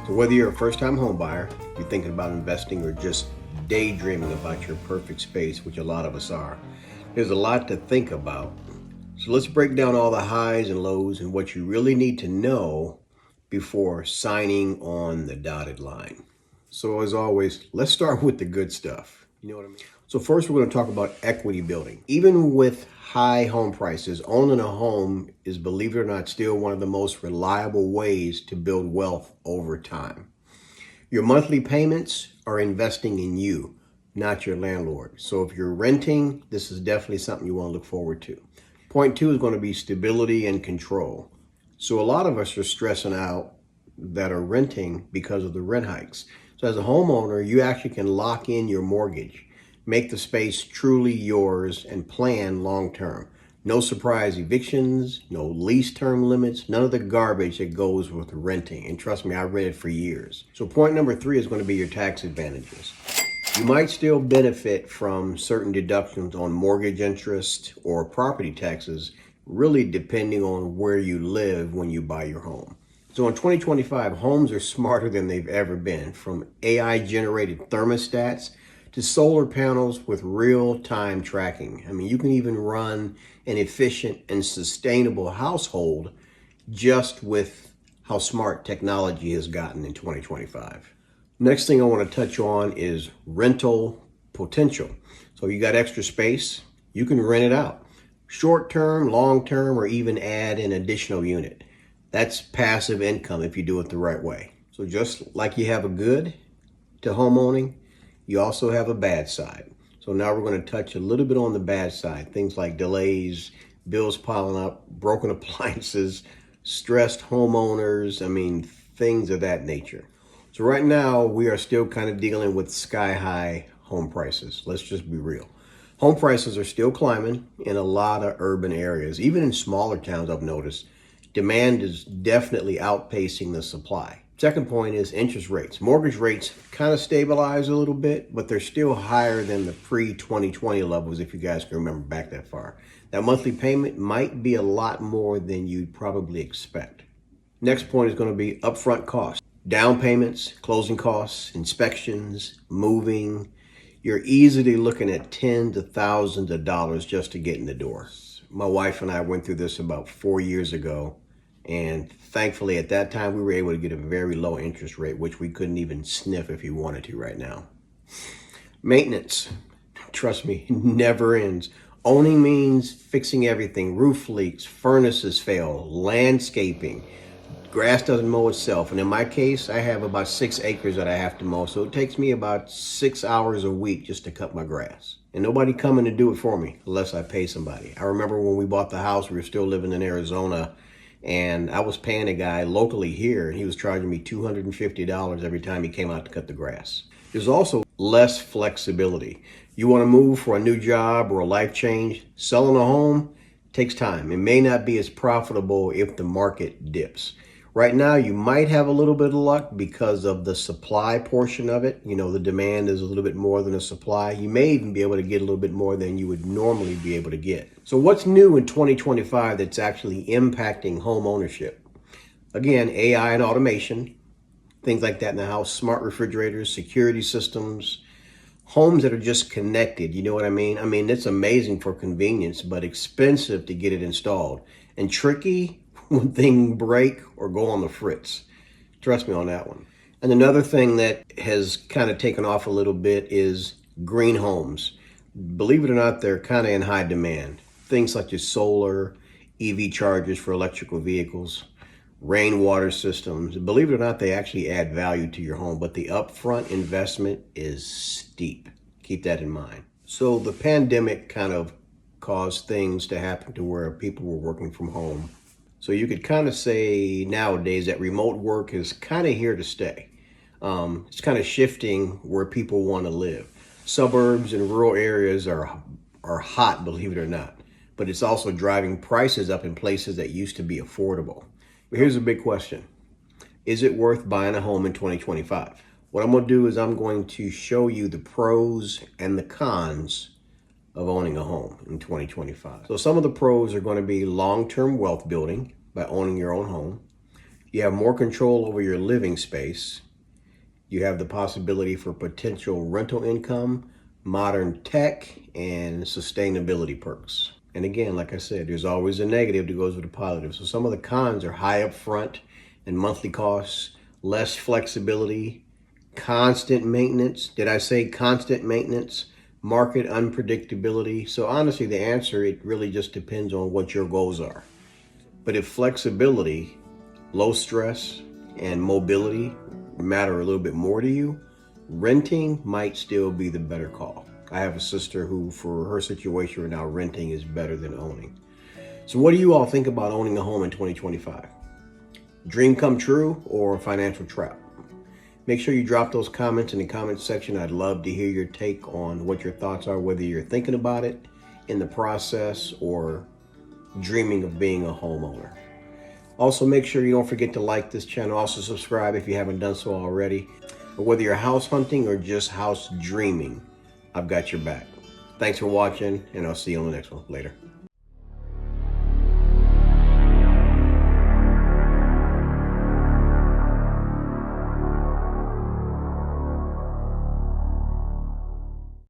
So whether you're a first-time home buyer, you're thinking about investing, or just daydreaming about your perfect space, which a lot of us are, there's a lot to think about. So let's break down all the highs and lows and what you really need to know before signing on the dotted line. So as always, let's start with the good stuff. You know what I mean? So first we're going to talk about equity building. Even with high home prices, owning a home is, believe it or not, still one of the most reliable ways to build wealth over time. Your monthly payments are investing in you, not your landlord. So if you're renting, this is definitely something you want to look forward to. Point two is going to be stability and control. So a lot of us are stressing out that are renting because of the rent hikes. So as a homeowner, you actually can lock in your mortgage, make the space truly yours, and plan long term. No surprise evictions, no lease term limits, none of the garbage that goes with renting. And trust me, I've read it for years. So point number three is going to be your tax advantages. You might still benefit from certain deductions on mortgage interest or property taxes, really depending on where you live when you buy your home. So in 2025, homes are smarter than they've ever been, from AI generated thermostats to solar panels with real-time tracking. I mean, you can even run an efficient and sustainable household just with how smart technology has gotten in 2025. Next thing I want to touch on is rental potential. So you got extra space, you can rent it out. Short-term, long-term, or even add an additional unit. That's passive income if you do it the right way. So just like you have a good to home owning, you also have a bad side. So now we're going to touch a little bit on the bad side. Things like delays, bills piling up, broken appliances, stressed homeowners, things of that nature. So right now we are still kind of dealing with sky high home prices. Let's just be real. Home prices are still climbing in a lot of urban areas. Even in smaller towns, I've noticed demand is definitely outpacing the supply. Second point is interest rates. Mortgage rates kind of stabilize a little bit, but they're still higher than the pre-2020 levels, if you guys can remember back that far. That monthly payment might be a lot more than you'd probably expect. Next point is going to be upfront costs. Down payments, closing costs, inspections, moving. You're easily looking at tens of thousands of dollars just to get in the door. My wife and I went through this about 4 years ago. And thankfully, at that time, we were able to get a very low interest rate, which we couldn't even sniff if you wanted to right now. Maintenance, trust me, never ends. Owning means fixing everything: roof leaks, furnaces fail, landscaping, grass doesn't mow itself. And in my case, I have about 6 acres that I have to mow. So it takes me about 6 hours a week just to cut my grass. And nobody coming to do it for me unless I pay somebody. I remember when we bought the house, we were still living in Arizona. And I was paying a guy locally here, and he was charging me $250 every time he came out to cut the grass. There's also less flexibility. You want to move for a new job or a life change, selling a home takes time. It may not be as profitable if the market dips. Right now, you might have a little bit of luck because of the supply portion of it. You know, the demand is a little bit more than the supply. You may even be able to get a little bit more than you would normally be able to get. So what's new in 2025 that's actually impacting home ownership? Again, AI and automation, things like that in the house, smart refrigerators, security systems, homes that are just connected. You know what I mean? It's amazing for convenience, but expensive to get it installed, and tricky when things break or go on the fritz. Trust me on that one. And another thing that has kind of taken off a little bit is green homes. Believe it or not, they're kind of in high demand. Things such as solar, EV chargers for electrical vehicles, rainwater systems. Believe it or not, they actually add value to your home, but the upfront investment is steep. Keep that in mind. So the pandemic kind of caused things to happen to where people were working from home. So you could kind of say nowadays that remote work is kind of here to stay. It's kind of shifting where people want to live. Suburbs and rural areas are hot, believe it or not. But it's also driving prices up in places that used to be affordable. But here's a big question. Is it worth buying a home in 2025? What I'm going to do is I'm going to show you the pros and the cons of owning a home in 2025. So some of the pros are going to be long-term wealth building by owning your own home. You have more control over your living space. You have the possibility for potential rental income, modern tech, and sustainability perks. And again, like I said, there's always a negative that goes with the positive. So some of the cons are high upfront and monthly costs, less flexibility, constant maintenance. Did I say constant maintenance? Market unpredictability. So honestly, the answer, it really just depends on what your goals are. But if flexibility, low stress, and mobility matter a little bit more to you, renting might still be the better call. I have a sister who, for her situation right now, renting is better than owning. So what do you all think about owning a home in 2025? Dream come true or financial trap? Make sure you drop those comments in the comments section. I'd love to hear your take on what your thoughts are, whether you're thinking about it in the process or dreaming of being a homeowner. Also, make sure you don't forget to like this channel. Also, subscribe if you haven't done so already. But whether you're house hunting or just house dreaming, I've got your back. Thanks for watching, and I'll see you on the next one. Later.